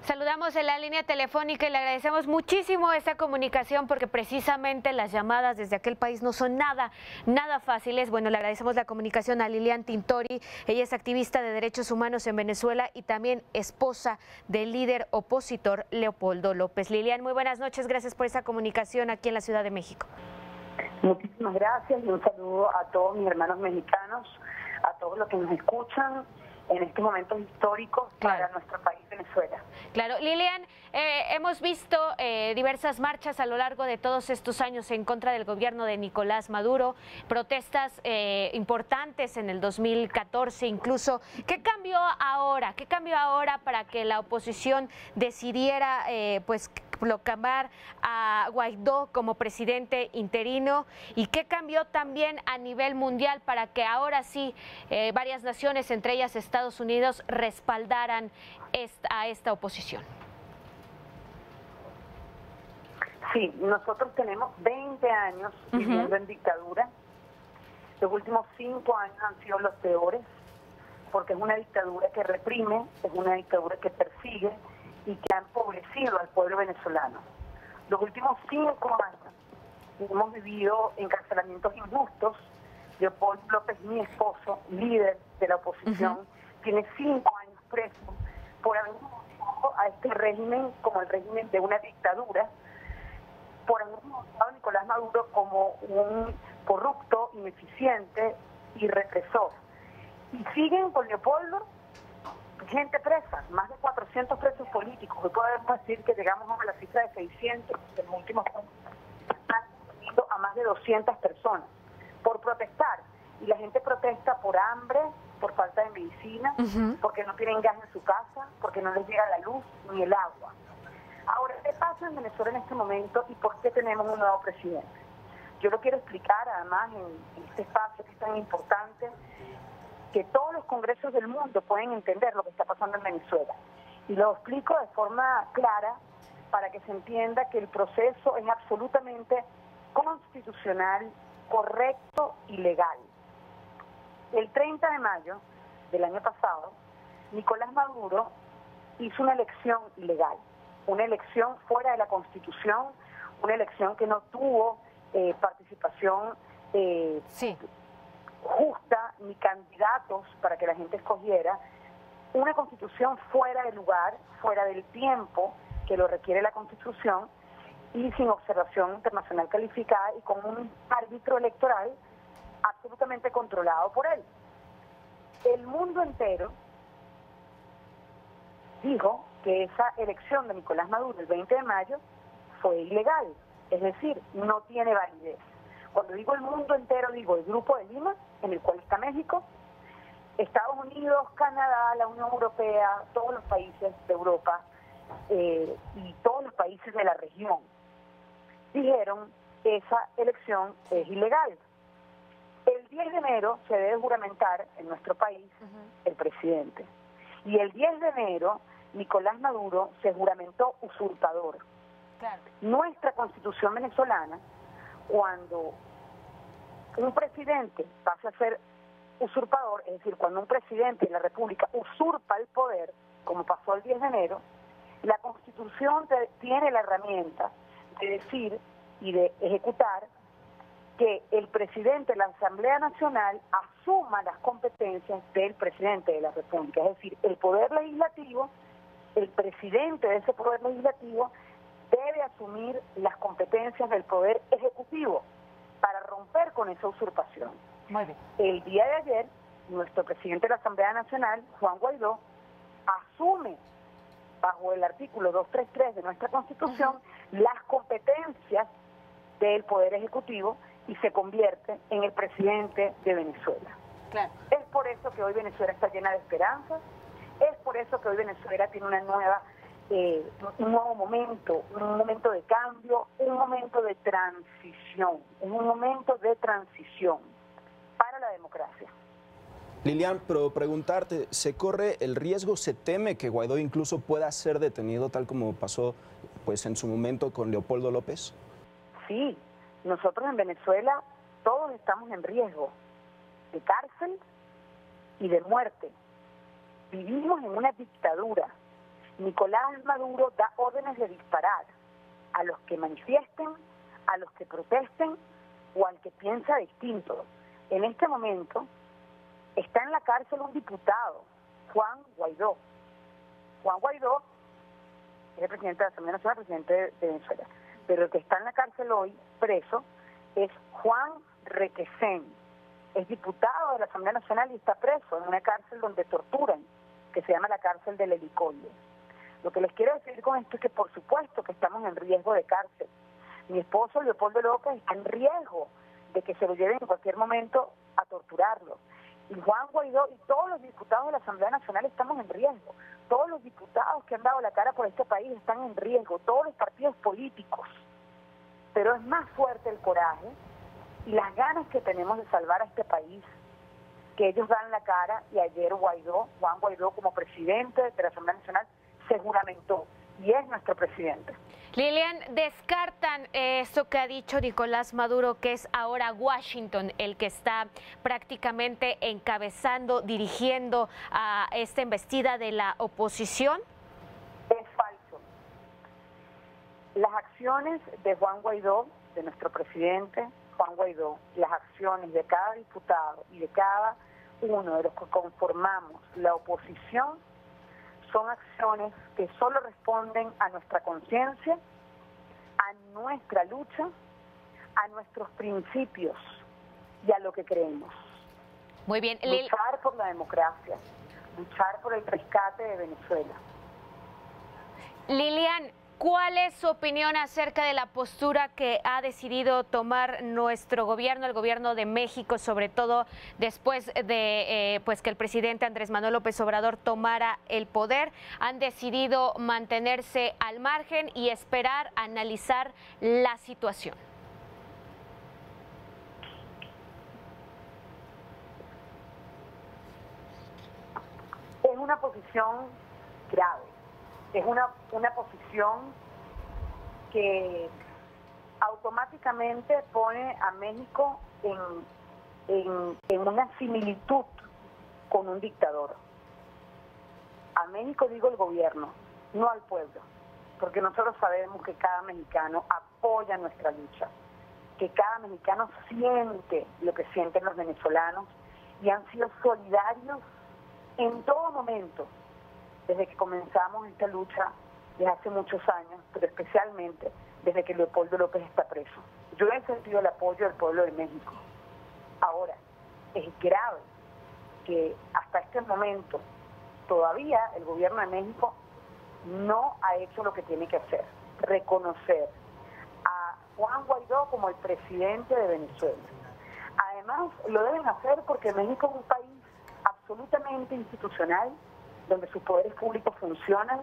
Saludamos en la línea telefónica y le agradecemos muchísimo esta comunicación porque precisamente las llamadas desde aquel país no son nada fáciles. Bueno, le agradecemos la comunicación a Lilian Tintori. Ella es activista de derechos humanos en Venezuela y también esposa del líder opositor Leopoldo López. Lilian, muy buenas noches. Gracias por esa comunicación aquí en la Ciudad de México. Muchísimas gracias y un saludo a todos mis hermanos mexicanos, a todos los que nos escuchan en estos momentos históricos para nuestro país, Venezuela. Claro, Lilian, hemos visto diversas marchas a lo largo de todos estos años en contra del gobierno de Nicolás Maduro, protestas importantes en el 2014 incluso. ¿Qué cambió ahora? ¿Qué cambió ahora para que la oposición decidiera proclamar a Guaidó como presidente interino? ¿Y qué cambió también a nivel mundial para que ahora sí varias naciones, entre ellas Estados Unidos, respaldaran a esta oposición? Sí, nosotros tenemos 20 años viviendo en dictadura. Los últimos 5 años han sido los peores, porque es una dictadura que reprime, es una dictadura que persigue y que ha empobrecido al pueblo venezolano. Los últimos 5 años hemos vivido encarcelamientos injustos. Leopoldo López, mi esposo, líder de la oposición, tiene 5 años preso por haber denunciado a este régimen como el régimen de una dictadura, por haber denunciado a Nicolás Maduro como un corrupto, ineficiente y represor. Y siguen con Leopoldo gente presa, más de 400 presos políticos. Hoy podemos decir que llegamos a la cifra de 600 en los últimos años, a más de 200 personas por protestar. Y la gente protesta por hambre, por falta de medicina, porque no tienen gas en su casa, porque no les llega la luz ni el agua. Ahora, ¿qué pasa en Venezuela en este momento y por qué tenemos un nuevo presidente? Yo lo quiero explicar además en este espacio que es tan importante, que todos los congresos del mundo pueden entender lo que está pasando en Venezuela. Y lo explico de forma clara para que se entienda que el proceso es absolutamente constitucional, correcto y legal. El 30 de mayo del año pasado, Nicolás Maduro hizo una elección ilegal, una elección fuera de la Constitución, una elección que no tuvo participación justa ni candidatos para que la gente escogiera, una constitución fuera de lugar, fuera del tiempo que lo requiere la Constitución y sin observación internacional calificada y con un árbitro electoral absolutamente controlado por él. El mundo entero dijo que esa elección de Nicolás Maduro el 20 de mayo fue ilegal, es decir, no tiene validez. Cuando digo el mundo entero, digo el Grupo de Lima, en el cual está México, Estados Unidos, Canadá, la Unión Europea, todos los países de Europa y todos los países de la región dijeron que esa elección es ilegal. El 10 de enero se debe juramentar en nuestro país el presidente. Y el 10 de enero Nicolás Maduro se juramentó usurpador. Claro. Nuestra Constitución venezolana, cuando un presidente pasa a ser usurpador, es decir, cuando un presidente de la República usurpa el poder, como pasó el 10 de enero, la Constitución tiene la herramienta de decir y de ejecutar que el presidente de la Asamblea Nacional asuma las competencias del presidente de la República, es decir, el poder legislativo, el presidente de ese poder legislativo debe asumir las competencias del poder ejecutivo para romper con esa usurpación. Muy bien. El día de ayer, nuestro presidente de la Asamblea Nacional, Juan Guaidó, asume bajo el artículo 233 de nuestra Constitución las competencias del Poder Ejecutivo y se convierte en el presidente de Venezuela. Claro. Es por eso que hoy Venezuela está llena de esperanzas, es por eso que hoy Venezuela tiene un nuevo momento, un momento de cambio, un momento de transición, un momento de transición para la democracia. Lilian, pero preguntarte, ¿se corre el riesgo, se teme que Guaidó incluso pueda ser detenido tal como pasó pues en su momento con Leopoldo López? Sí, nosotros en Venezuela todos estamos en riesgo de cárcel y de muerte. Vivimos en una dictadura Nicolás Maduro da órdenes de disparar a los que manifiesten, a los que protesten o al que piensa distinto. En este momento está en la cárcel un diputado, Juan Guaidó. Juan Guaidó es el presidente de la Asamblea Nacional, presidente de Venezuela. Pero el que está en la cárcel hoy, preso, es Juan Requesén. Es diputado de la Asamblea Nacional y está preso en una cárcel donde torturan, que se llama la cárcel del Helicoide. Lo que les quiero decir con esto es que por supuesto que estamos en riesgo de cárcel. Mi esposo Leopoldo López está en riesgo de que se lo lleven en cualquier momento a torturarlo. Y Juan Guaidó y todos los diputados de la Asamblea Nacional estamos en riesgo. Todos los diputados que han dado la cara por este país están en riesgo, todos los partidos políticos. Pero es más fuerte el coraje y las ganas que tenemos de salvar a este país, que ellos dan la cara, y ayer Juan Guaidó como presidente de la Asamblea Nacional se juramentó y es nuestro presidente. Lilian, descartan esto que ha dicho Nicolás Maduro, que es ahora Washington el que está prácticamente encabezando, dirigiendo a esta embestida de la oposición. Es falso. Las acciones de Juan Guaidó, de nuestro presidente Juan Guaidó, las acciones de cada diputado y de cada uno de los que conformamos la oposición, son acciones que solo responden a nuestra conciencia, a nuestra lucha, a nuestros principios y a lo que creemos. Muy bien. Luchar por la democracia, luchar por el rescate de Venezuela. Lilian, ¿cuál es su opinión acerca de la postura que ha decidido tomar nuestro gobierno, el gobierno de México, sobre todo después de pues que el presidente Andrés Manuel López Obrador tomara el poder? Han decidido mantenerse al margen y esperar a analizar la situación. Es una posición grave. Es una posición que automáticamente pone a México en una similitud con un dictador. A México digo el gobierno, no al pueblo, porque nosotros sabemos que cada mexicano apoya nuestra lucha, que cada mexicano siente lo que sienten los venezolanos y han sido solidarios en todo momento, desde que comenzamos esta lucha desde hace muchos años, pero especialmente desde que Leopoldo López está preso. Yo he sentido el apoyo del pueblo de México. Ahora, es grave que hasta este momento todavía el gobierno de México no ha hecho lo que tiene que hacer, reconocer a Juan Guaidó como el presidente de Venezuela. Además, lo deben hacer porque México es un país absolutamente institucional, donde sus poderes públicos funcionan,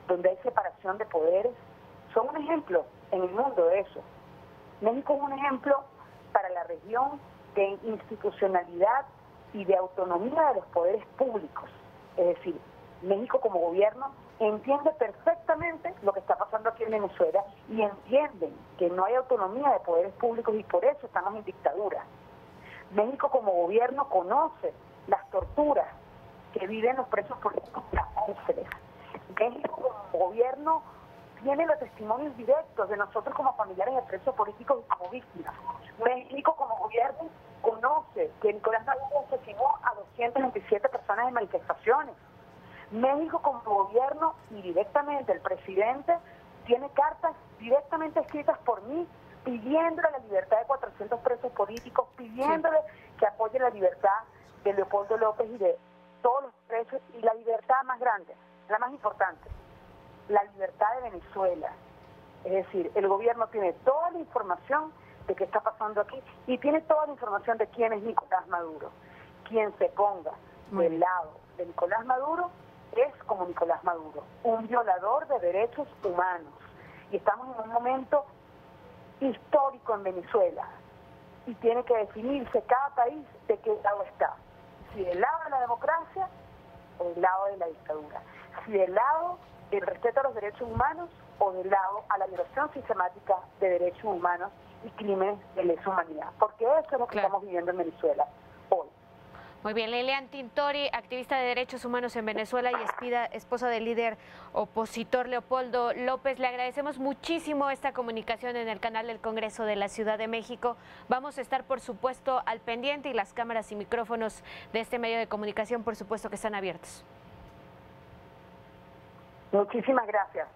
donde hay separación de poderes. Son un ejemplo en el mundo de eso. México es un ejemplo para la región de institucionalidad y de autonomía de los poderes públicos. Es decir, México como gobierno entiende perfectamente lo que está pasando aquí en Venezuela y entienden que no hay autonomía de poderes públicos y por eso estamos en dictadura. México como gobierno conoce las torturas que viven los presos políticos y las cárceles. México como gobierno tiene los testimonios directos de nosotros como familiares de presos políticos y como víctimas. México como gobierno conoce que Nicolás Maduro asesinó a 227 personas en manifestaciones. México como gobierno y directamente el presidente tiene cartas directamente escritas por mí pidiéndole la libertad de 400 presos políticos, pidiéndole que apoye la libertad de Leopoldo López y de todos los presos, y la libertad más grande, la más importante, la libertad de Venezuela. Es decir, el gobierno tiene toda la información de qué está pasando aquí y tiene toda la información de quién es Nicolás Maduro. Quien se ponga del lado de Nicolás Maduro es como Nicolás Maduro, un violador de derechos humanos. Y estamos en un momento histórico en Venezuela y tiene que definirse cada país de qué lado está. Si del lado de la democracia o del lado de la dictadura. Si del lado del respeto a los derechos humanos o del lado a la violación sistemática de derechos humanos y crímenes de lesa humanidad. Porque eso es lo que estamos viviendo en Venezuela hoy. Muy bien, Lilian Tintori, activista de derechos humanos en Venezuela y esposa del líder opositor Leopoldo López. Le agradecemos muchísimo esta comunicación en el canal del Congreso de la Ciudad de México. Vamos a estar, por supuesto, al pendiente y las cámaras y micrófonos de este medio de comunicación, por supuesto, que están abiertos. Muchísimas gracias.